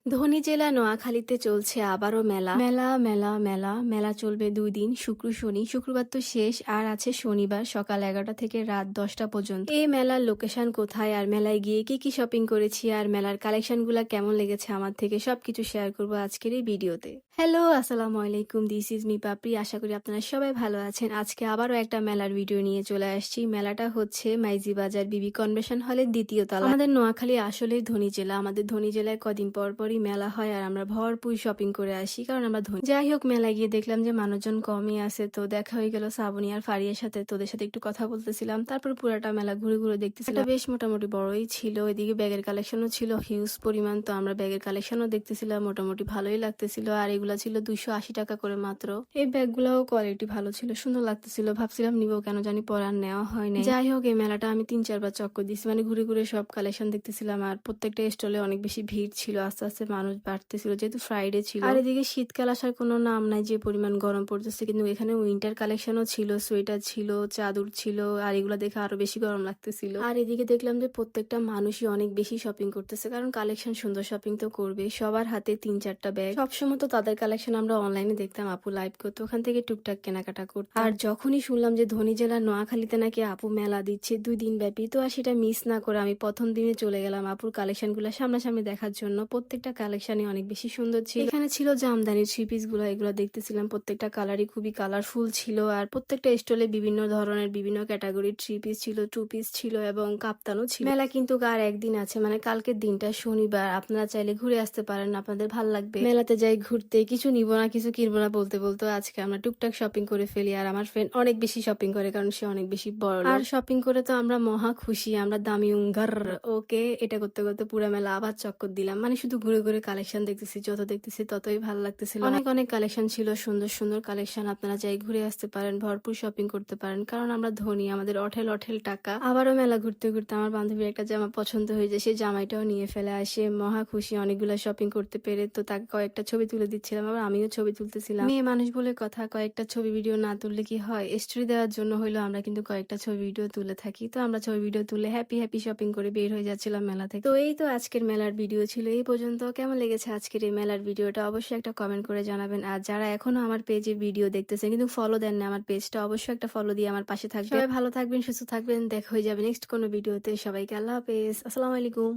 ধনী জেলা নোয়াখালীতে চলছে আবারও মেলা মেলা মেলা মেলা মেলা চলবে 2 দিন, শুক্র শনি। শুক্রবার তো শেষ, আর আছে শনিবার সকাল 11টা থেকে রাত 10টা পর্যন্ত। এই মেলার লোকেশন কোথায়, আর মেলায় গিয়ে কি কি শপিং করেছি, আর মেলার কালেকশনগুলো কেমন লেগেছে আমার থেকে, সবকিছু শেয়ার করবো আজকের এই ভিডিওতে। হ্যালো, আসসালামু আলাইকুম, দিস ইজ মি পাপড়ি। আশা করি আপনারা সবাই ভালো আছেন। আজকে আবারও একটা মেলার ভিডিও নিয়ে চলে আসছি। মেলাটা হচ্ছে মাইজি বাজার বিবি কনভেনশন হলের 2য় তলা। আমাদের নোয়াখালী আসলে ধনী জেলা। আমাদের ধনী জেলায় কদিন পর পরই মেলা হয়, আর আমরা ভরপুর শপিং করে আসি, কারণ আমরা ধনী। যাই হোক, মেলায় গিয়ে দেখলাম যে মানুষজন কমই আছে, তো দেখা হয়ে গেল শ্রাবণী আর ফারিয়ার সাথে। তোদের সাথে একটু কথা বলতেছিলাম, তারপর পুরাটা মেলা ঘুরে ঘুরে দেখতেছিলাম। এটা বেশ মোটামুটি বড়ই ছিল। এদিকে ব্যাগের কালেকশনও ছিল হিউজ পরিমাণ, তো আমরা ব্যাগের কালেকশনও দেখতেছিলাম। মোটামুটি ভালোই লাগতেছিল, আর এগুলা ছিল 280 টাকা করে মাত্র। এই ব্যাগগুলোও কোয়ালিটি ভালো ছিল, সুন্দর লাগতেছিল। ভাবছিলাম নিবো, কেন জানি পরে আর নেওয়া হয় নাই। যাই হোক, এই মেলাটা আমি 3-4 বার চক্কর দিছি, মানে ঘুরে ঘুরে সব কালেকশন দেখতেছিলাম। আর প্রত্যেকটা স্টলে অনেক বেশি ভিড় ছিল, আস্তে আস্তে মানুষ বাড়তেছিল, যেহেতু ফ্রাইডে ছিল। আর এদিকে শীতকাল আসার কোনো নাম নাই, যে পরিমাণ গরম পড়তেছে। কিন্তু এখানে উইন্টার কালেকশনও ছিল, সোয়েটার ছিল, চাদর ছিল, আর এগুলো দেখে আরো বেশি গরম লাগতেছিল। আর এদিকে দেখলাম যে প্রত্যেকটা মানুষই অনেক বেশি শপিং করতেছে, কারণ কালেকশন সুন্দর, শপিং তো করবে। সবার হাতে 3-4টা ব্যাগ। সবসময় তো তাদের কালেকশন আমরা অনলাইনে দেখতাম, আপু লাইভ করতো, ওখান থেকে টুকটাক কেনাকাটা করতাম। আর যখনই শুনলাম যে ধনী জেলার নোয়াখালীতে নাকি আপু মেলা দিচ্ছে 2 দিন ব্যাপী, তো আর সেটা মিস না করে আমি প্রথম দিনে চলে গেলাম আপুর কালেকশন গুলা সামনাসামনি দেখার জন্য। প্রত্যেকটা কালেকশনই অনেক বেশি সুন্দর ছিল। এখানে ছিল জামদানির 3 পিস গুলো, এগুলো দেখতেছিলাম। প্রত্যেকটা কালারই খুবই কালারফুল ছিল, আর প্রত্যেকটা স্টলে বিভিন্ন ধরনের বিভিন্ন ক্যাটাগরির 3 পিস ছিল, 2 পিস ছিল, এবং কাপ্তানও ছিল। মেলা কিন্তু আর একদিন আছে, মানে কালকের দিনটা শনিবার। আপনারা চাইলে ঘুরে আসতে পারেন, আপনাদের ভালো লাগবে। মেলাতে যাই ঘুরতে, কিছু নিব না কিছু কিনবো না বলতে বলতে আজকে আমরা টুকটাক শপিং করে ফেলি। আর আমার ফ্রেন্ড অনেক বেশি শপিং করে, কারণ সে অনেক বেশি বড় লোক। আর শপিং করে তো আমরা মহা খুশি, আমরা দামি উঙ্গার। ওকে, এটা করতে করতে পুরা মেলা আবার চক্কর দিলাম, মানে শুধু ঘুরে ঘুরে কালেকশন দেখতেছি। যত দেখতেছি ততই ভালো লাগতেছিল। অনেক অনেক কালেকশন ছিল, সুন্দর সুন্দর কালেকশন। আপনারা যাই ঘুরে আসতে পারেন, ভরপুর শপিং করতে পারেন, কারণ আমরা ধনী, আমাদের অঠেল অঠেল টাকা। আবারও মেলা ঘুরতে ঘুরতে আমার বান্ধবীর একটা জামা পছন্দ হয়ে যায়, সেই জামাইটাও নিয়ে ফেলে আসে। মহা খুশি অনেকগুলা শপিং করতে পেরে। তো তাকে কয়েকটা ছবি তুলে দিচ্ছিলাম, আবার আমিও ছবি তুলতেছিলাম। মেয়ে মানুষ বলে কথা, কয়েকটা ছবি ভিডিও না তুললে কি হয়? স্টোরি দেওয়ার জন্য হইলো আমরা কিন্তু কয়েকটা ছবি ভিডিও তুলে থাকি। তো আমরা ছবি ভিডিও তুলে হ্যাপি হ্যাপি শপিং করে বের হয়ে যাচ্ছিলাম মেলা থেকে। তো এই তো আজকের মেলার ভিডিও ছিল এই পর্যন্ত। কেমন লেগেছে আজকের এই মেলার ভিডিওটা অবশ্যই একটা কমেন্ট করে জানাবেন। আর যারা এখনো আমার পেজে ভিডিও দেখতেছেন কিন্তু ফলো দেন না আমার পেজটা, অবশ্যই একটা ফলো দিয়ে আমার পাশে থাকবেন। সবাই ভালো থাকবেন, সুস্থ থাকবেন, দেখা হয়ে যাবে নেক্সট কোনো ভিডিওতে। সবাইকে আল্লাহ হাফেজ, আসসালামু আলাইকুম।